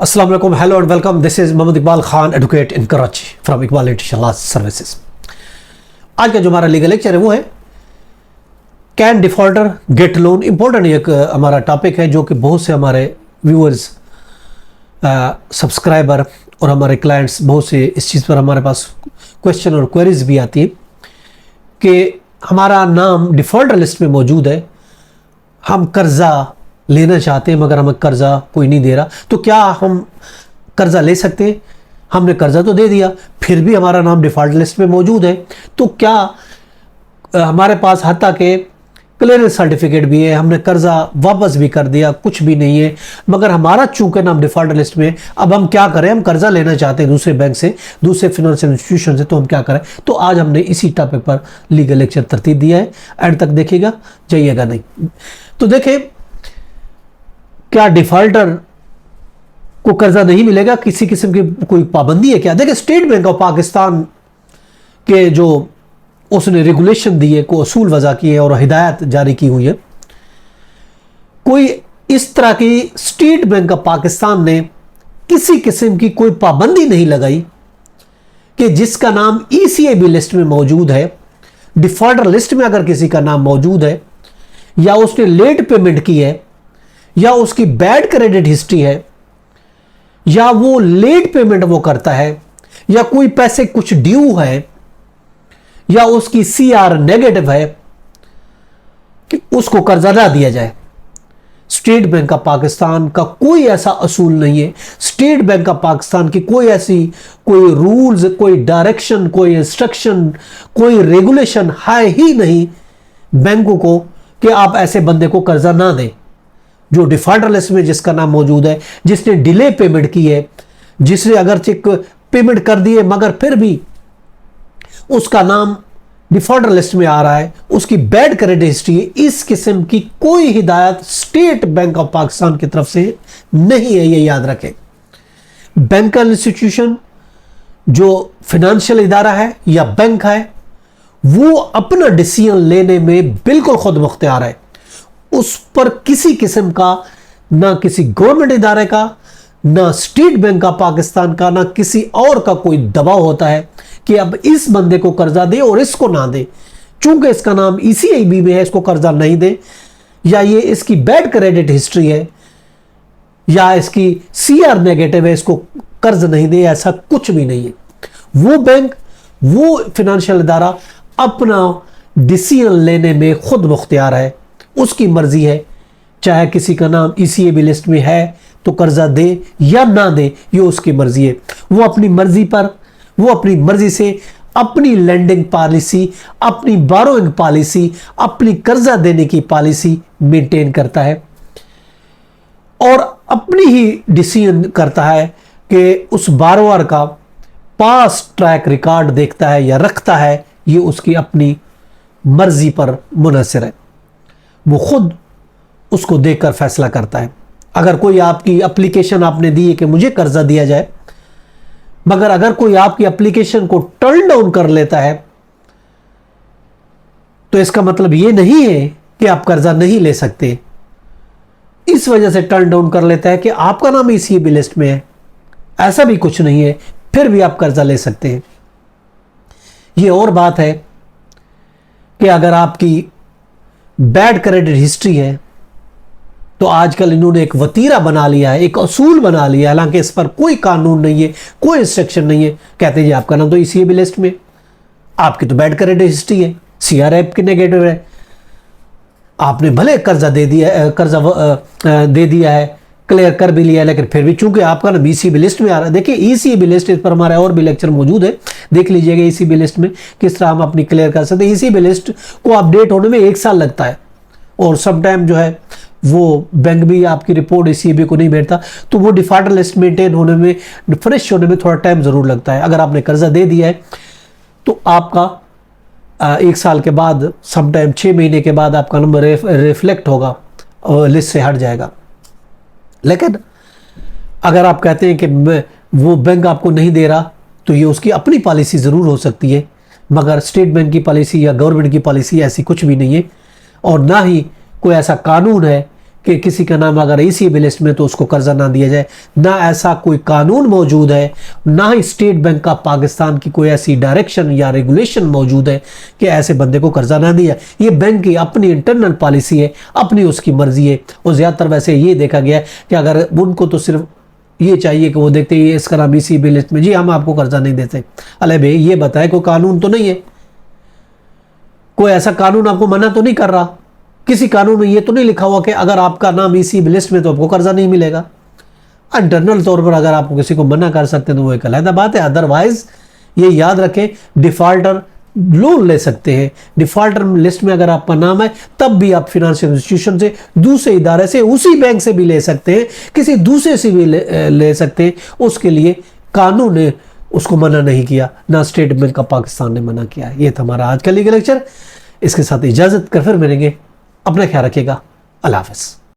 अस्सलाम वालेकुम, hello and welcome. This is Mohammad Iqbal Khan, advocate in Karachi from Iqbal litigation law services. आज का जो हमारा लीगल लेक्चर है वो है can defaulter get loan. Important एक हमारा टॉपिक है जो कि बहुत से हमारे व्यूअर्स, सब्सक्राइबर और हमारे क्लाइंट्स बहुत से इस चीज़ पर हमारे पास क्वेश्चन और क्वेरीज भी आती है कि हमारा नाम डिफ़ॉल्टर लिस्ट में मौजूद है, हम कर्ज़ा लेना चाहते हैं मगर हमें कर्ज़ा कोई नहीं दे रहा, तो क्या हम कर्ज़ा ले सकते हैं? हमने कर्ज़ा तो दे दिया, फिर भी हमारा नाम डिफ़ॉल्ट लिस्ट में मौजूद है, तो क्या हमारे पास हत्ता के क्लियरेंस सर्टिफिकेट भी है, हमने कर्ज़ा वापस भी कर दिया, कुछ भी नहीं है, मगर हमारा चूंकि नाम डिफ़ॉल्ट लिस्ट में, अब हम क्या करें? हम कर्ज़ा लेना चाहते हैं दूसरे बैंक से, दूसरे फिनेंशियल इंस्टीट्यूशन से, तो हम क्या करें? तो आज हमने इसी टॉपिक पर लीगल लेक्चर तरतीब दिया है, एंड तक देखिएगा, जाइएगा नहीं। तो देखें, क्या डिफॉल्टर को कर्जा नहीं मिलेगा? किसी किस्म की कोई पाबंदी है क्या? देखिए, स्टेट बैंक ऑफ पाकिस्तान के जो उसने रेगुलेशन दी है, को असूल वजह की है और हिदायत जारी की हुई है, कोई इस तरह की स्टेट बैंक ऑफ पाकिस्तान ने किसी किस्म की कोई पाबंदी नहीं लगाई कि जिसका नाम ECAB लिस्ट में मौजूद है, डिफॉल्टर लिस्ट में अगर किसी का नाम मौजूद है, या उसने लेट पेमेंट की है, या उसकी बैड क्रेडिट हिस्ट्री है, या वो लेट पेमेंट वो करता है, या कोई पैसे कुछ ड्यू है, या उसकी CR नेगेटिव है, कि उसको कर्जा ना दिया जाए। स्टेट बैंक ऑफ पाकिस्तान का कोई ऐसा असूल नहीं है, स्टेट बैंक ऑफ पाकिस्तान की कोई ऐसी कोई रूल्स, कोई डायरेक्शन, कोई इंस्ट्रक्शन, कोई रेगुलेशन है ही नहीं बैंकों को कि आप ऐसे बंदे को कर्जा ना दें जो डिफॉल्टर लिस्ट में जिसका नाम मौजूद है, जिसने डिले पेमेंट की है, जिसने अगर चेक पेमेंट कर दिए मगर फिर भी उसका नाम डिफॉल्टर लिस्ट में आ रहा है, उसकी बैड क्रेडिट हिस्ट्री है। इस किस्म की कोई हिदायत स्टेट बैंक ऑफ पाकिस्तान की तरफ से नहीं है, ये याद रखें। बैंकिंग इंस्टीट्यूशन जो फाइनेंशियल इदारा है या बैंक है, वो अपना डिसीजन लेने में बिल्कुल खुद मुख्तियार है। उस पर किसी किस्म का ना किसी गवर्नमेंट इदारे का, ना स्टेट बैंक ऑफ पाकिस्तान का, ना किसी और का कोई दबाव होता है कि अब इस बंदे को कर्जा दे और इसको ना दे, चूंकि इसका नाम ECAB में है, इसको कर्जा नहीं दे, या ये इसकी बैड क्रेडिट हिस्ट्री है, या इसकी CR नेगेटिव है, इसको कर्ज नहीं दे, ऐसा कुछ भी नहीं है। वो बैंक, वो फाइनेंशियल इदारा अपना डिसीजन लेने में खुद मुख्तियार है, उसकी मर्जी है। चाहे किसी का नाम ECAB लिस्ट में है तो कर्जा दे या ना दे, ये उसकी मर्जी है। वो अपनी मर्जी पर, वो अपनी मर्जी से अपनी लैंडिंग पॉलिसी, अपनी बारोइंग पॉलिसी, अपनी कर्जा देने की पॉलिसी मेंटेन करता है और अपनी ही डिसीजन करता है कि उस बारोअर का पास ट्रैक रिकॉर्ड देखता है या रखता है, ये उसकी अपनी मर्जी पर मुनहसर है। वो खुद उसको देखकर फैसला करता है। अगर कोई आपकी एप्लीकेशन आपने दी है कि मुझे कर्जा दिया जाए, मगर अगर कोई आपकी एप्लीकेशन को टर्न डाउन कर लेता है, तो इसका मतलब यह नहीं है कि आप कर्जा नहीं ले सकते। इस वजह से टर्न डाउन कर लेता है कि आपका नाम ECAB लिस्ट में है, ऐसा भी कुछ नहीं है, फिर भी आप कर्जा ले सकते हैं। यह और बात है कि अगर आपकी बैड क्रेडिट हिस्ट्री है, तो आजकल इन्होंने एक वतीरा बना लिया है, एक असूल बना लिया है, हालांकि इस पर कोई कानून नहीं है, कोई इंस्ट्रक्शन नहीं है। कहते हैं जी आपका नाम तो ECAB लिस्ट में, आपकी तो बैड क्रेडिट हिस्ट्री है, CR की नेगेटिव है, आपने भले कर्जा दे दिया, कर्जा दे दिया है, क्लियर कर भी लिया है, लेकिन फिर भी चूंकि आपका नाम ECAB लिस्ट में आ रहा है। देखिए, ECAB लिस्ट, इस पर हमारे और भी लेक्चर मौजूद है, देख लीजिएगा ECAB लिस्ट में किस तरह हम अपनी क्लियर कर सकते हैं। ECAB लिस्ट को अपडेट होने में 1 साल लगता है, और समटाइम जो है वो बैंक भी आपकी रिपोर्ट ECAB को नहीं भेजता, तो वो डिफॉल्टर लिस्ट मेंटेन होने में, फ्रेश होने में थोड़ा टाइम ज़रूर लगता है। अगर आपने कर्जा दे दिया है तो आपका 1 साल के बाद, समटाइम 6 महीने के बाद आपका नंबर रिफ्लेक्ट होगा और लिस्ट से हट जाएगा। लेकिन अगर आप कहते हैं कि वो बैंक आपको नहीं दे रहा, तो ये उसकी अपनी पॉलिसी ज़रूर हो सकती है, मगर स्टेट बैंक की पॉलिसी या गवर्नमेंट की पॉलिसी ऐसी कुछ भी नहीं है, और ना ही कोई ऐसा कानून है कि किसी का नाम अगर ECB लिस्ट में तो उसको कर्जा ना दिया जाए। ना ऐसा कोई कानून मौजूद है, ना ही स्टेट बैंक ऑफ पाकिस्तान की कोई ऐसी डायरेक्शन या रेगुलेशन मौजूद है कि ऐसे बंदे को कर्जा ना दिया। ये बैंक की अपनी इंटरनल पॉलिसी है, अपनी उसकी मर्जी है। और ज़्यादातर वैसे ये देखा गया है कि अगर उनको तो सिर्फ ये चाहिए कि वो देखते हैं इसका नाम ECB लिस्ट में, जी हम आपको कर्जा नहीं देते। अरे भाई ये बताए कोई कानून तो नहीं है, कोई ऐसा कानून आपको मना तो नहीं कर रहा, किसी कानून में ये तो नहीं लिखा हुआ कि अगर आपका नाम ECB लिस्ट में तो आपको कर्जा नहीं मिलेगा। इंटरनल तौर पर अगर आपको किसी को मना कर सकते हैं तो वो एक अलग बात है। अदरवाइज ये याद रखें, डिफॉल्टर लोन ले सकते हैं। डिफॉल्टर लिस्ट में अगर आपका नाम है तब भी आप फाइनेंशियल इंस्टीट्यूशन से, दूसरे इदारे से, उसी बैंक से भी ले सकते हैं, किसी दूसरे से भी ले सकते हैं। उसके लिए कानून ने उसको मना नहीं किया, ना स्टेट बैंक ऑफ पाकिस्तान ने मना किया। ये था हमारा आज का लीगल लेक्चर। इसके साथ इजाजत कर फिर मिलेंगे। अपना ख्याल रखिएगा। अल्लाह हाफ़िज़।